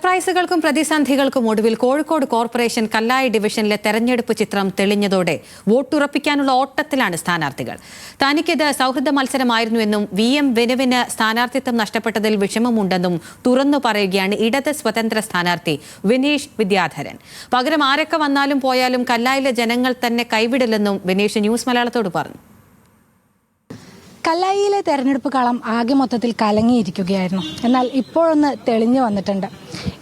സർപ്രൈസുകൾക്കും പ്രതിസന്ധികൾക്കും ഒടുവിൽ കോഴിക്കോട് കോർപ്പറേഷൻ കല്ലായി ഡിവിഷനിലെ തെരഞ്ഞെടുപ്പ് ചിത്രം തെളിഞ്ഞതോടെ വോട്ടുറപ്പിക്കാനുള്ള ഓട്ടത്തിലാണ് സ്ഥാനാർത്ഥികൾ. തനിക്കിത് സൗഹൃദ മത്സരമായിരുന്നുവെന്നും VM വിനുവിന് സ്ഥാനാർത്ഥിത്വം നഷ്ടപ്പെട്ടതിൽ വിഷമമുണ്ടെന്നും തുറന്നു പറയുകയാണ് ഇടത് സ്വതന്ത്ര സ്ഥാനാർത്ഥി വിനീഷ് വിദ്യാധരൻ. പകരം ആരൊക്കെ വന്നാലും പോയാലും കല്ലായിലെ ജനങ്ങൾ തന്നെ കൈവിടില്ലെന്നും വിനീഷ് ന്യൂസ് മലയാളത്തോട് പറഞ്ഞു. കല്ലായിയിലെ തെരഞ്ഞെടുപ്പ് കാലം ആകെ മൊത്തത്തിൽ കലങ്ങിയിരിക്കുകയായിരുന്നു. എന്നാൽ ഇപ്പോഴൊന്ന് തെളിഞ്ഞു വന്നിട്ടുണ്ട്.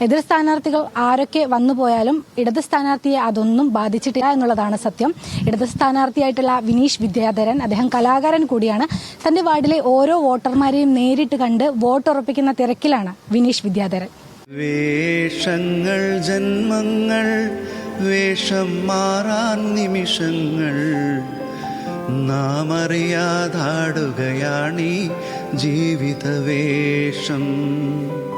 എതിർ സ്ഥാനാർത്ഥികൾ ആരൊക്കെ വന്നുപോയാലും ഇടത് സ്ഥാനാർത്ഥിയെ അതൊന്നും ബാധിച്ചിട്ടില്ല എന്നുള്ളതാണ് സത്യം. ഇടത് സ്ഥാനാർത്ഥിയായിട്ടുള്ള വിനീഷ് വിദ്യാധരൻ, അദ്ദേഹം കലാകാരൻ കൂടിയാണ്. തന്റെ വാർഡിലെ ഓരോ വോട്ടർമാരെയും നേരിട്ട് കണ്ട് വോട്ടുറപ്പിക്കുന്ന തിരക്കിലാണ് വിനീഷ് വിദ്യാധരൻ. വേഷങ്ങൾ ജന്മങ്ങൾ വേഷം മാറാൻ നിമിഷങ്ങൾ നാം അറിയാതാടുകയാണീ ജീവിതവേഷം.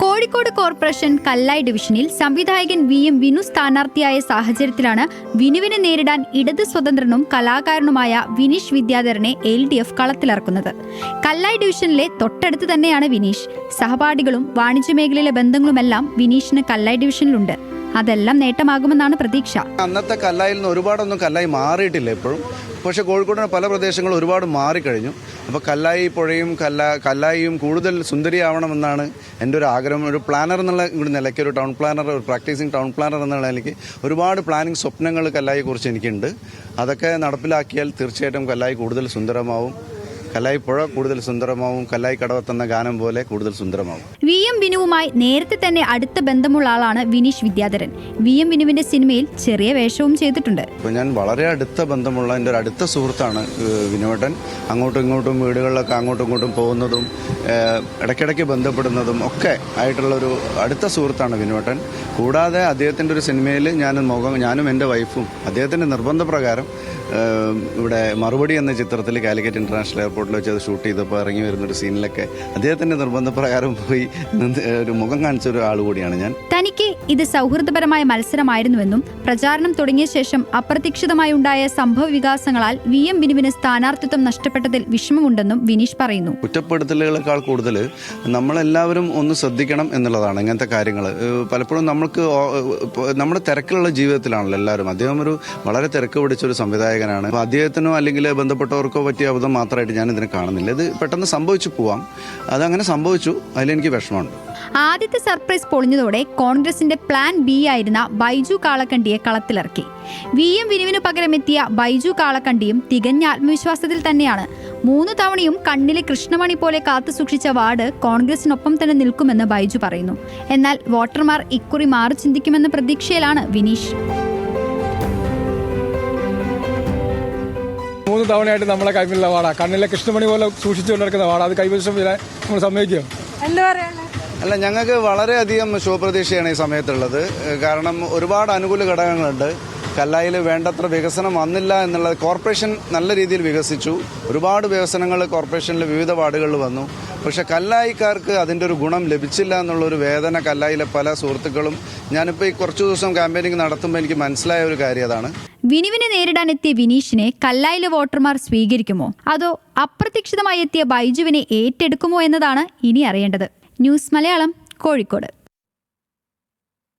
കോഴിക്കോട് കോർപ്പറേഷൻ കല്ലായി ഡിവിഷനിൽ സംവിധായകൻ VM വിനു സ്ഥാനാർത്ഥിയായ സാഹചര്യത്തിലാണ് വിനുവിനെ നേരിടാൻ ഇടത് സ്വതന്ത്രനും കലാകാരനുമായ വിനീഷ് വിദ്യാധരനെ LDF കളത്തിലിറക്കുന്നത്. കല്ലായി ഡിവിഷനിലെ തൊട്ടടുത്ത് തന്നെയാണ് വിനീഷ്. സഹപാഠികളും വാണിജ്യ മേഖലയിലെ ബന്ധങ്ങളുമെല്ലാം വിനീഷിന് കല്ലായി ഡിവിഷനിലുണ്ട്. അതെല്ലാം നേട്ടമാകുമെന്നാണ് പ്രതീക്ഷ. അന്നത്തെ കല്ലായിൽ നിന്ന് ഒരുപാടൊന്നും കല്ലായി മാറിയിട്ടില്ല ഇപ്പോഴും. പക്ഷേ കോഴിക്കോടിന് പല പ്രദേശങ്ങളും ഒരുപാട് മാറിക്കഴിഞ്ഞു. അപ്പോൾ കല്ലായി പുഴയും കല്ലായിയും കൂടുതൽ സുന്ദരിയാവണമെന്നാണ് എൻ്റെ ഒരു ആഗ്രഹം. ഒരു പ്ലാനർ എന്നുള്ള നിലയ്ക്ക്, ഒരു ടൗൺ പ്ലാനർ, ഒരു പ്രാക്ടീസിങ് ടൗൺ പ്ലാനർ എന്നുള്ള നിലയ്ക്ക് ഒരുപാട് പ്ലാനിങ് സ്വപ്നങ്ങൾ കല്ലായിയെ കുറിച്ച് എനിക്കുണ്ട്. അതൊക്കെ നടപ്പിലാക്കിയാൽ തീർച്ചയായിട്ടും കല്ലായി കൂടുതൽ സുന്ദരമാവും. കല്ലായി പുഴ കൂടുതൽ സുന്ദരമാവും. കല്ലായി കടവത്തെന്ന ഗാനം പോലെ കൂടുതൽ സുന്ദരമാവും. VM വിനുവുമായി നേരത്തെ തന്നെ അടുത്ത ബന്ധമുള്ള ആളാണ് വിനീഷ് വിദ്യാധരൻ. VM വിനുവിന്റെ സിനിമയിൽ ചെറിയ വേഷവും ചെയ്തിട്ടുണ്ട്. ഇപ്പോൾ ഞാൻ വളരെ അടുത്ത ബന്ധമുള്ള എൻ്റെ ഒരു അടുത്ത സുഹൃത്താണ് വിനുവേട്ടൻ. അങ്ങോട്ടും ഇങ്ങോട്ടും വീടുകളിലൊക്കെ അങ്ങോട്ടും ഇങ്ങോട്ടും പോകുന്നതും ഇടയ്ക്കിടയ്ക്ക് ബന്ധപ്പെടുന്നതും ഒക്കെ ആയിട്ടുള്ളൊരു അടുത്ത സുഹൃത്താണ് വിനുവേട്ടൻ. കൂടാതെ അദ്ദേഹത്തിൻ്റെ ഒരു സിനിമയിൽ ഞാനും എൻ്റെ വൈഫും അദ്ദേഹത്തിൻ്റെ നിർബന്ധപ്രകാരം ഇവിടെ മറുപടി എന്ന ചിത്രത്തിൽ കാലിക്കറ്റ് ഇന്റർനാഷണൽ എയർപോർട്ടിൽ വെച്ച് അത് ഷൂട്ട് ചെയ്തപ്പോൾ ഇറങ്ങി വരുന്നൊരു സീനിലൊക്കെ അദ്ദേഹത്തിന്റെ നിർബന്ധപ്രകാരം പോയി ഒരു മുഖം കാണിച്ച ഒരു ആൾ കൂടിയാണ് ഞാൻ. തനിക്ക് ഇത് സൗഹൃദപരമായ മത്സരമായിരുന്നുവെന്നും പ്രചാരണം തുടങ്ങിയ ശേഷം അപ്രതീക്ഷിതമായി ഉണ്ടായ സംഭവ വികാസങ്ങളാൽ VM വിനുവിന് സ്ഥാനാർത്ഥിത്വം നഷ്ടപ്പെട്ടതിൽ വിഷമമുണ്ടെന്നും വിനീഷ് പറയുന്നു. കുറ്റപ്പെടുത്തലുകളെക്കാൾ കൂടുതൽ നമ്മളെല്ലാവരും ഒന്ന് ശ്രദ്ധിക്കണം എന്നുള്ളതാണ്. ഇങ്ങനത്തെ കാര്യങ്ങൾ പലപ്പോഴും നമ്മുടെ തിരക്കിലുള്ള ജീവിതത്തിലാണല്ലോ എല്ലാവരും. അദ്ദേഹം ഒരു വളരെ തിരക്ക് പിടിച്ചൊരു സംവിധായകനാണ്. അദ്ദേഹത്തിനോ അല്ലെങ്കിൽ ബന്ധപ്പെട്ടവർക്കോ പറ്റിയ അബദ്ധം മാത്രമായിട്ട് ഞാൻ ഇതിനെ കാണുന്നില്ല. ഇത് പെട്ടെന്ന് സംഭവിച്ചു പോവാം. അതങ്ങനെ സംഭവിച്ചു, അതിലെനിക്ക് വിഷമമുണ്ട്. ആദ്യത്തെ സർപ്രൈസ് പൊളിഞ്ഞതോടെ കോൺഗ്രസിന്റെ പ്ലാൻ B ആയിരുന്ന ബൈജു കാളക്കണ്ടിയെ കളത്തിലിറക്കി. VM വിനുവിന് പകരമെത്തിയ ബൈജു കാളക്കണ്ടിയും തികഞ്ഞ ആത്മവിശ്വാസത്തിൽ തന്നെയാണ്. 3 തവണയും കണ്ണിലെ കൃഷ്ണമണി പോലെ കാത്തുസൂക്ഷിച്ച വാർഡ് കോൺഗ്രസിനൊപ്പം തന്നെ നിൽക്കുമെന്ന് ബൈജു പറയുന്നു. എന്നാൽ വോട്ടർമാർ ഇക്കുറി മാറി ചിന്തിക്കുമെന്ന പ്രതീക്ഷയിലാണ് വിനീഷ്. 3 തവണയായിട്ട് നമ്മളെ കൈമിലുള്ള വാടാ, കണ്ണിലെ കൃഷ്ണമണി പോലെ സൂക്ഷിച്ചുകൊണ്ടിരിക്കുന്ന വാടാ, അത് കൈവശം നമ്മൾ സമ്മതിക്കുക. അല്ല, ഞങ്ങൾക്ക് വളരെയധികം ശുഭപ്രതീക്ഷയാണ് ഈ സമയത്തുള്ളത്. കാരണം ഒരുപാട് അനുകൂല ഘടകങ്ങളുണ്ട്. കല്ലായിൽ വേണ്ടത്ര വികസനം വന്നില്ല എന്നുള്ളത്. കോർപ്പറേഷൻ നല്ല രീതിയിൽ വികസിച്ചു. ഒരുപാട് വികസനങ്ങൾ കോർപ്പറേഷനിലെ വിവിധ വാർഡുകളിൽ വന്നു. പക്ഷെ കല്ലായിക്കാർക്ക് അതിൻ്റെ ഒരു ഗുണം ലഭിച്ചില്ല എന്നുള്ളൊരു വേദന കല്ലായിലെ പല സുഹൃത്തുക്കളും, ഞാനിപ്പോൾ ഈ കുറച്ചു ദിവസം ക്യാമ്പയിനിങ് നടത്തുമ്പോൾ എനിക്ക് മനസ്സിലായ ഒരു കാര്യം അതാണ്. വിനുവിനെ നേരിടാനെത്തിയ വിനീഷിനെ കല്ലായിലെ വോട്ടർമാർ സ്വീകരിക്കുമോ, അതോ അപ്രതീക്ഷിതമായി എത്തിയ ബൈജുവിനെ ഏറ്റെടുക്കുമോ എന്നതാണ് ഇനി അറിയേണ്ടത്. ന്യൂസ് മലയാളം, കോഴിക്കോട്.